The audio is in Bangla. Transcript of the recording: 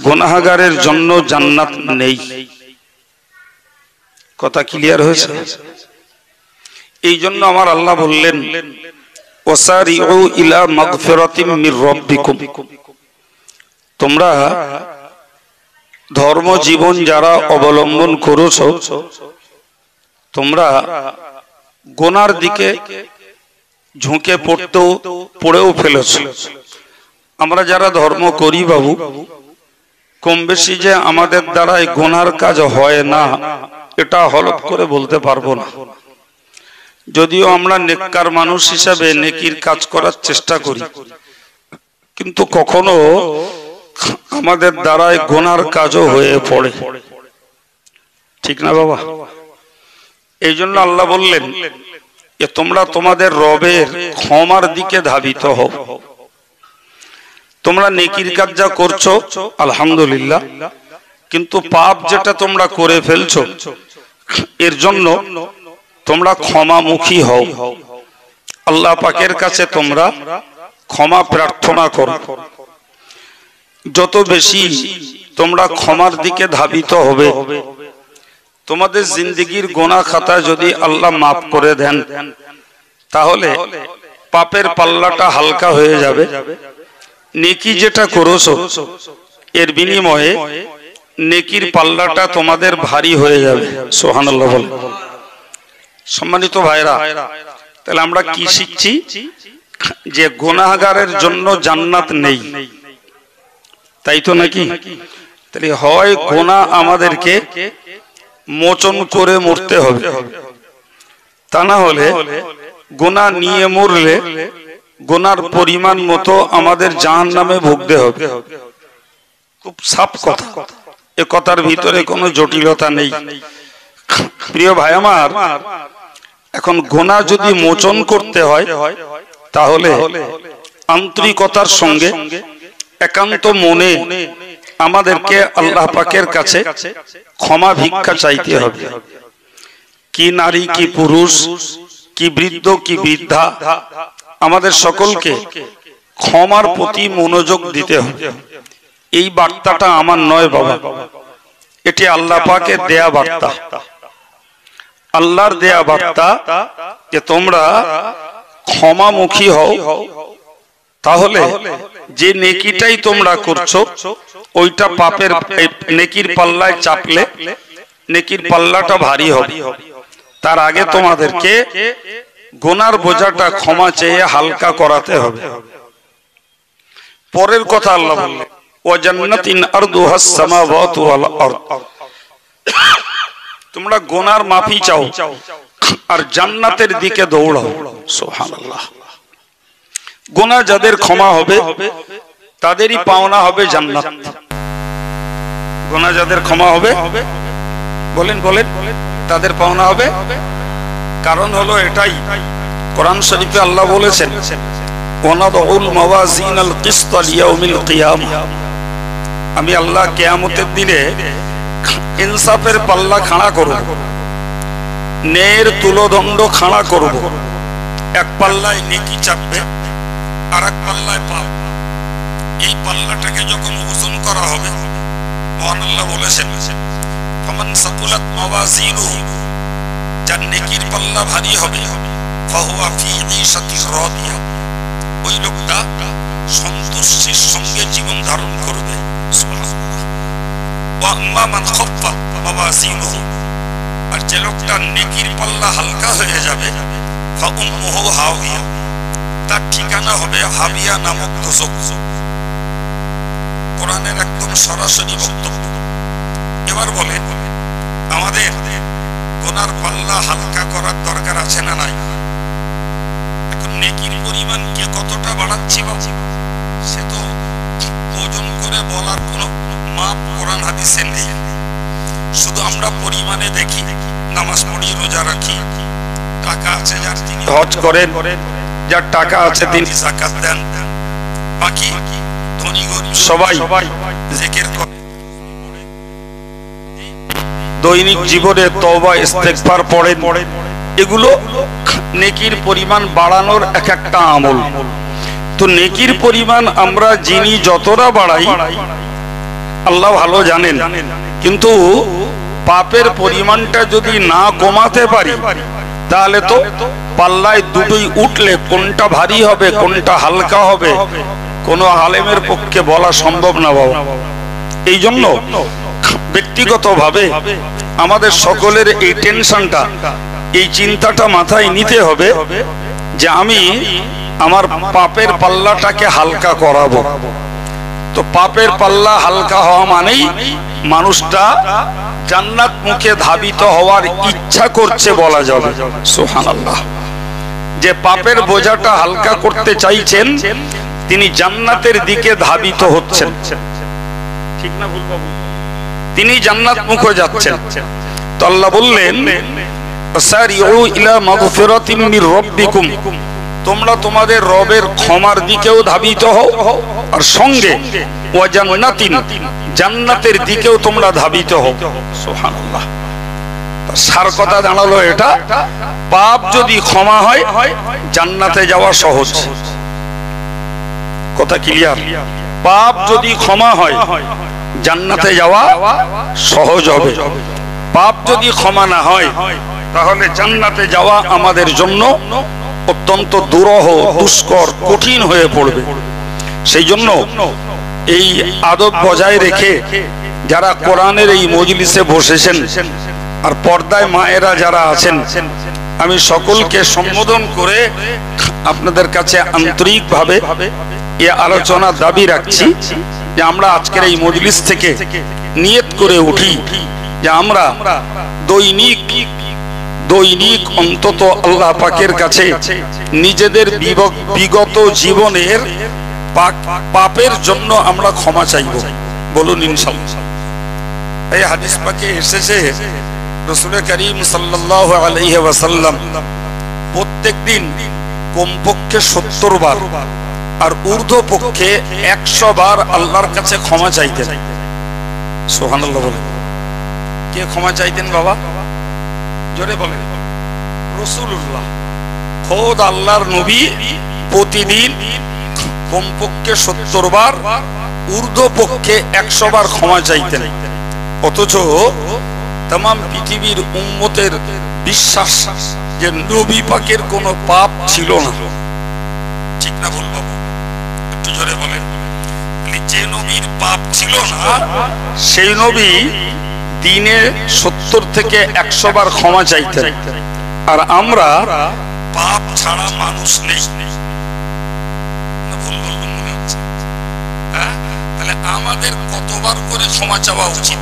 গুনাহগারের জন্য জান্নাত নেই। কথা ক্লিয়ার হয়েছে? এই জন্য আমার আল্লাহ বললেন ওয়াসারিউ ইলা মাগফিরাতিম মির রাব্বিকুম, তোমরা ধর্ম জীবন যারা অবলম্বন করেছো তোমরা গুনার দিকে ঝুঁকে পড়েও ফেলেছো। আমরা যারা ধর্ম করি বাবু, কম বেশি যে আমাদের দ্বারাই গুনার কাজ হয় না এটা হলফ করে বলতে পারবো না। যদিও আমরা নেককার মানুষ হিসাবে নেকির কাজ করার চেষ্টা করি, কিন্তু কখনো আমাদের দ্বারাই গুনার কাজও হয়ে পড়ে, ঠিক না বাবা? এই জন্য আল্লাহ বললেন যে তোমরা তোমাদের রবের ক্ষমার দিকে ধাবিত হও। তোমরা নেকির কাজ যা করছো আলহামদুলিল্লাহ, কিন্তু পাপ যেটা তোমরা করে ফেলছো এর জন্য তোমরা ক্ষমামুখী হও। আল্লাহ পাকের কাছে তোমরা ক্ষমা প্রার্থনা করো। যত বেশি তোমরা ক্ষমার দিকে ধাবিত হবে, তোমাদের জিন্দেগির গুনাহ খাতা যদি আল্লাহ মাফ করে দেন তাহলে পাপের পাল্লাটা হালকা হয়ে যাবে। নেকি যেটা করেছো এর বিনিময়ে নেকির পাল্লাটা তোমাদের ভারী হয়ে যাবে। সুবহানাল্লাহ বল। সম্মানিত ভাইরা, তাহলে আমরা কি শিখছি? যে গুনাহগারের জন্য জান্নাত নেই, তাই তো নাকি? তাহলে হয় গুনাহ আমাদেরকে মোচন করে মরতে হবে, তা না হলে গুনাহ নিয়ে মরলে গুনার পরিমাণ মতো আমাদের জাহান্নামে ভুগতে হবে। খুব সাফ কথা, এ কথার ভিতরে কোনো জটিলতা নেই। প্রিয় ভাই আমার, এখন গুনাহ যদি মোচন করতে হয় তাহলে আন্তরিকতার সঙ্গে একান্ত মনে আমাদেরকে আল্লাহ পাকের কাছে ক্ষমা ভিক্ষা চাইতে হবে। কি নারী, কি পুরুষ, কি বৃদ্ধ, কি বৃদ্ধা, আমাদের সকলকে ক্ষমার প্রতি মনোযোগ দিতে হবে। এই বার্তাটা আমার নয় বাবা, এটি আল্লাহ পাকের দেয়া বার্তা, আল্লাহর দেয়া বার্তা যে তোমরা ক্ষমামুখী হও। তাহলে যে নেকিটাই তোমরা করছো ওইটা পাপের নেকির পাল্লায় চাপলে নেকির পাল্লাটা ভারী হবে। তার আগে তোমাদেরকে গুনার বোঝাটা ক্ষমা চেয়ে হালকা করাতে হবে। পরের কথা আল্লাহ বললেন ওয়া জান্নাতিন আরদুহাস সামাওয়াতু ওয়াল আরদ, তোমরা গুনার মাফি চাও আর জান্নাতের দিকে দৌড়াও। সুবহানাল্লাহ। গুনাহ যাদের ক্ষমা হবে তাদেরই পাওনা হবে জান্নাত। গুনাহ যাদের ক্ষমা হবে, বলেন বলেন, তাদের পাওনা হবে। কারণ হলো এটাই, কোরআন শরীফে আল্লাহ বলেছেন ওয়ানাদউল মাওয়াজিনাল কিসতা লিয়াউমিল কিয়ামাহ, আমি আল্লাহ কিয়ামতের দিনে ইনসাফের পাল্লা খাড়া করব, ন্যায়ের তুলদণ্ড খাড়া করব। এক পাল্লায় নেকি চাপবে আর এক পাল্লায় পাপ। এই পাল্লাটাকে যখন ওজন করা হবে, মহান আল্লাহ বলেছেন ফামান সাকুলাত মাওয়াজিনুহু, যার নেকির পাল্লা ভারী হবে, ফাহুয়া ফি ঈশাতির রাদিয়া, ওই লোকটা সন্তুষ্টির সঙ্গে জীবন ধারণ করবে। সুবহানাল্লাহ। ওয়া আম্মা মান খাফফাত মাওয়াজিনুহু, আর যে লোকটা নেকির পাল্লা হালকা হয়ে যাবে, ফা উম্মুহু হাওিয়া, তার ঠিকানা হবে হাবিয়া নামক দোজখ। কোরআনের একদম সরাসরি বক্তব্য। এবার বলে আমাদের গুনার পাল্লা হালকা করার দরকার আছে না নাই? এখন নেকির পরিমাণ কে কতটা বাড়াচ্ছি বাবু, সে তো ওজন করে বলার কোনো মাপ কোরআন হাদিসে নেই। শুধু আমরা পরিমাণে দেখি, নামাজ পড়ি, রোজা রাখি, টাকা আছে যার তিনি হজ করেন, যার টাকা আছে তিনি যাকাত দেন, বাকি ধনী গরিব সবাই জিকির করে, দৈনিক জীবনে তওবা ইস্তেগফার পড়েন। এগুলো নেকির পরিমাণ বাড়ানোর এক একটা আমল। তো নেকির পরিমাণ আমরা যিনি যতটা বাড়াই আল্লাহ ভালো জানেন, কিন্তু পাপের পরিমাণটা যদি না কমাতে পারি তাহলে তো পাল্লায় দুটোই উঠলে কোনটা ভারী হবে কোনটা হালকা হবে কোনো আলেমের পক্ষে বলা সম্ভব না বাবা। এই জন্য ব্যক্তিগতভাবে আমাদের সকলের এই টেনশনটা, এই চিন্তাটা মাথায় নিতে হবে যে আমি আমার পাপের পাল্লাটাকে হালকা করাবো। তো পাপের পাল্লা হালকা হওয়া মানেই মানুষটা জান্নাত মুখে ধাবিত হওয়ার ইচ্ছা করছে বলা যাবে। সুবহানাল্লাহ। যে পাপের বোঝাটা হালকা করতে চাইছেন তিনি জান্নাতের দিকে ধাবিত হচ্ছেন, ঠিক না ভুল বাবু? তিনি জান্নাত মুখে যাচ্ছেন। তো আল্লাহ বললেন সারিউ ইলা মাগফিরাতিম মির রাব্বিকুম, তোমরা তোমাদের রবের ক্ষমার দিকেও ধাবিত হও আর সঙ্গে ওয়া জান্নাতিন, জান্নাতের দিকেও তোমরা ধাবিত হও। সুবহানাল্লাহ। সার কথা জানালো এটা, পাপ যদি ক্ষমা হয় জান্নাতে যাওয়া সহজ। কথা ক্লিয়ার? পাপ যদি ক্ষমা হয় জান্নাতে যাওয়া সহজ হবে। পাপ যদি ক্ষমা না হয় তাহলে জান্নাতে যাওয়া আমাদের জন্য অত্যন্ত দুরূহ, দুষ্কর, কঠিন হয়ে পড়বে। সেই জন্য এই আদব বজায় রেখে যারা কোরআনের এই মজলিসে বসেছেন আর পর্দায় মায়েরা যারা আছেন, আমি সকলকে সম্বোধন করে আপনাদের কাছে আন্তরিকভাবে এই আলোচনা দাবি রাখছি যে আমরা আজকের এই মজলিস থেকে নিয়ত করে উঠি যে আমরা দৈনিক অন্তত আল্লাহ পাকের কাছে নিজেদের বিগত জীবনের পাপের জন্য আমরা ক্ষমা চাইব। বলুন ইনশাআল্লাহ। এই হাদিস পাকে এসেছে রাসূল করিম সাল্লাল্লাহু আলাইহি ওয়াসাল্লাম প্রত্যেকদিন কমপক্ষে 70 বার আর ঊর্ধ্ব পক্ষে 100 বার আল্লাহর কাছে ক্ষমা চাইতেন। সুবহানাল্লাহ বলেন। কে ক্ষমা চাইতেন বাবা? জোরে বলেন। রাসূলুল্লাহ, খোদ আল্লাহর নবী প্রতিদিন কমপক্ষে 70 বার ঊর্ধ্ব পক্ষে 100 বার ক্ষমা চাইতেন। অথচ तमाम পৃথিবীর উম্মতের বিশ্বাস যে নবী পাকের কোনো পাপ ছিল না। ঠিক না ভুল বাবু? একটু জোরে বলেন। যে নবীর পাপ ছিল না সেই নবী দিনে 70 থেকে 100 বার ক্ষমা চাইতেন। আর আমরা পাপ ছাড়া মানুষ নেই। ভুল বললাম মনে হচ্ছে? তাহলে আমাদের কতবার করে ক্ষমা চাওয়া উচিত?